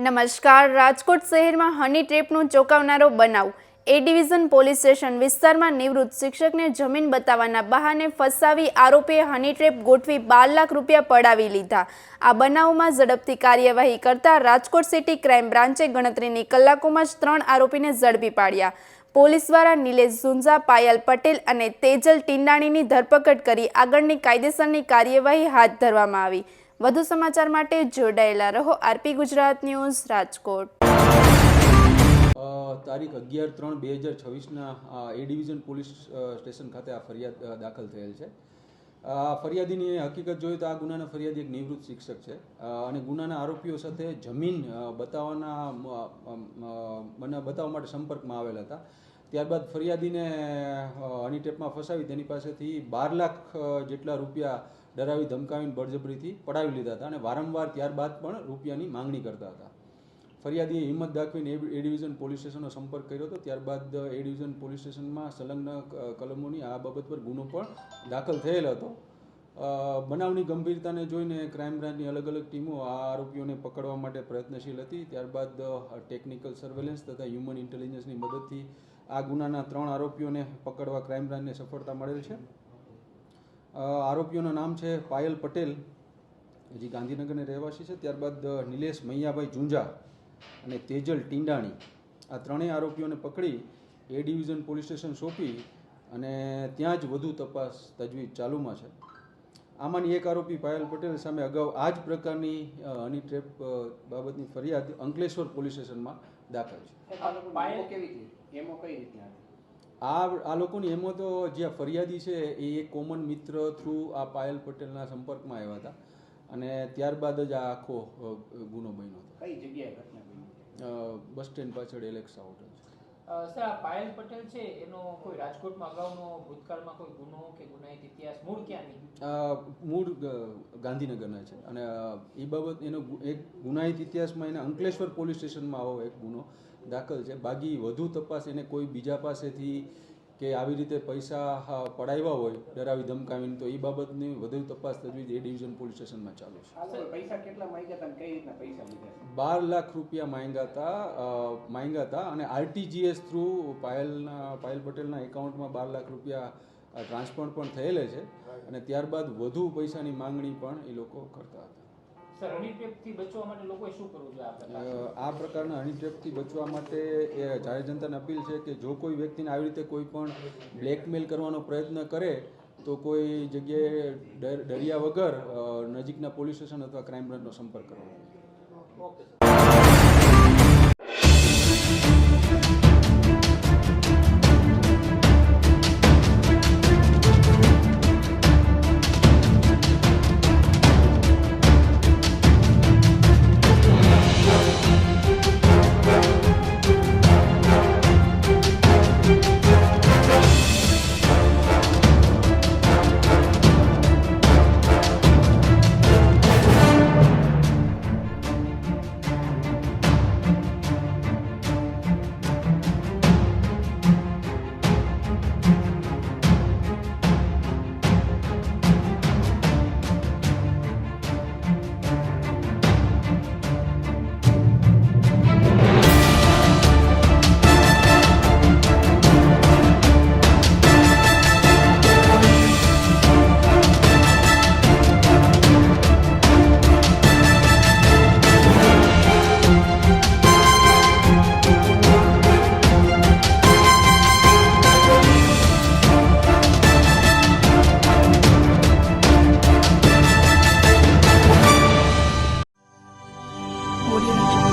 નમસ્કાર. રાજકોટ શહેરમાં હની ટ્રેપનો ચોંકાવનારો બનાવ. એ ડિવિઝન પોલીસ સ્ટેશન વિસ્તારમાં નિવૃત્ત શિક્ષકને જમીન બતાવવાના બહાને ફસાવી આરોપીએ હની ટ્રેપ ગોઠવી 12 લાખ રૂપિયા પડાવી લીધા. આ બનાવમાં ઝડપથી કાર્યવાહી કરતા રાજકોટ સિટી ક્રાઇમ બ્રાન્ચે ગણતરીની કલાકોમાં જ 3 આરોપીને ઝડપી પાડ્યા. પોલીસ દ્વારા નિલેશ ઝુંઝા, પાયલ પટેલ અને તેજલ ટીંડાણીની ધરપકડ કરી આગળની કાયદેસરની કાર્યવાહી હાથ ધરવામાં આવી. વધુ સમાચાર માટે જોડાયેલા રહો આરપી ગુજરાત ન્યૂઝ રાજકોટ. તારીખ 11/3/2026ના એ ડિવિઝન પોલીસ સ્ટેશન ખાતે આ ફરિયાદ દાખલ થયેલ છે. ફરિયાદીની હકીકત જોઈએ તો આ ગુનાના ફરિયાદી એક નિવૃત્ત શિક્ષક છે અને ગુનાના આરોપીઓ સાથે જમીન બતાવવા માટે સંપર્કમાં આવેલા હતા. ત્યારબાદ ફરિયાદીને હની ટ્રેપમાં ફસાવી તેની પાસેથી 12 લાખ જેટલા રૂપિયા ડરાવી ધમકાવીને બળજબરીથી પડાવી લીધા હતા અને વારંવાર ત્યારબાદ પણ રૂપિયાની માંગણી કરતા હતા. ફરિયાદીએ હિંમત દાખવીને એ ડિવિઝન પોલીસ સ્ટેશનનો સંપર્ક કર્યો હતો. ત્યારબાદ એ ડિવિઝન પોલીસ સ્ટેશનમાં સંલગ્ન કલમોની આ બાબત પર ગુનો પણ દાખલ થયેલ હતો. બનાવની ગંભીરતાને જોઈને ક્રાઇમ બ્રાન્ચની અલગ અલગ ટીમો આ આરોપીઓને પકડવા માટે પ્રયત્નશીલ હતી. ત્યારબાદ ટેકનિકલ સર્વેલન્સ તથા હ્યુમન ઇન્ટેલિજન્સની મદદથી આ ગુનાના 3 આરોપીઓને પકડવા ક્રાઇમ બ્રાન્ચને સફળતા મળેલ છે. આરોપીઓનું નામ છે પાયલ પટેલ, જે ગાંધીનગરની રહેવાસી છે. ત્યારબાદ નિલેશ મૈયાભાઈ ઝુંઝા અને તેજલ ટીંડાણી, આ 3 આરોપીઓને પકડી એ ડિવિઝન પોલીસ સ્ટેશન સોંપી અને ત્યાં જ વધુ તપાસ તજવીજ ચાલુમાં છે. આમાંની એક આરોપી પાયલ પટેલ સામે અગાઉ આ જ પ્રકારની હની ટ્રેપ બાબતની ફરિયાદ અંકલેશ્વર પોલીસ સ્ટેશનમાં દાખલ છે. આ લોકોની એમો તો જે ફરિયાદી છે એ એક કોમન મિત્ર થ્રુ આ પાયલ પટેલના સંપર્કમાં આવ્યા હતા અને ત્યારબાદ જ આ આખો ગુનો બન્યો હતો. કઈ જગ્યાએ ઘટના બની? બસ સ્ટેન્ડ પાછળ એલેક્સા હોટલ છે. સર, આ પાયલ પટેલ છે એનો કોઈ રાજકોટમાં અગાઉનો ભૂતકાળમાં કોઈ ગુનો કે ગુનાહિત ઇતિહાસ મૂળ ક્યાંની? મૂળ ગાંધીનગરના છે અને એ બાબત એનો એક ગુનાહિત ઇતિહાસમાં એને અંકલેશ્વર પોલીસ સ્ટેશનમાં આવો એક ગુનો દાખલ છે. બાકી વધુ તપાસ એને કોઈ બીજા પાસેથી કે આવી રીતે પૈસા પડાવ્યા હોય ડરાવી ધમકાવીને, તો એ બાબતની વધુ તપાસ તજવીજ એ ડિવિઝન પોલીસ સ્ટેશનમાં ચાલુ છે. પૈસા કેટલા માંગ્યા હતા અને કઈ રીતના પૈસા લીધા? 12 લાખ રૂપિયા માંગ્યા હતા અને આરટીજીએસ થ્રુ પાયલ પટેલના એકાઉન્ટમાં 12 લાખ રૂપિયા ટ્રાન્સફર પણ થયેલે છે અને ત્યારબાદ વધુ પૈસાની માંગણી પણ એ લોકો કરતા હતા. સર, હની ટ્રેપથી બચવા માટે લોકોએ શું કરવું જોઈએ? આ પ્રકારના હની ટ્રેપથી બચવા માટે એ જાહેર જનતાને અપીલ છે કે જો કોઈ વ્યક્તિને આવી રીતે કોઈ પણ બ્લેકમેલ કરવાનો પ્રયત્ન કરે તો કોઈ જગ્યાએ ડર્યા વગર નજીકના પોલીસ સ્ટેશન અથવા ક્રાઇમ બ્રાન્ચનો સંપર્ક કરવો. ઓકે. Audio Jungle.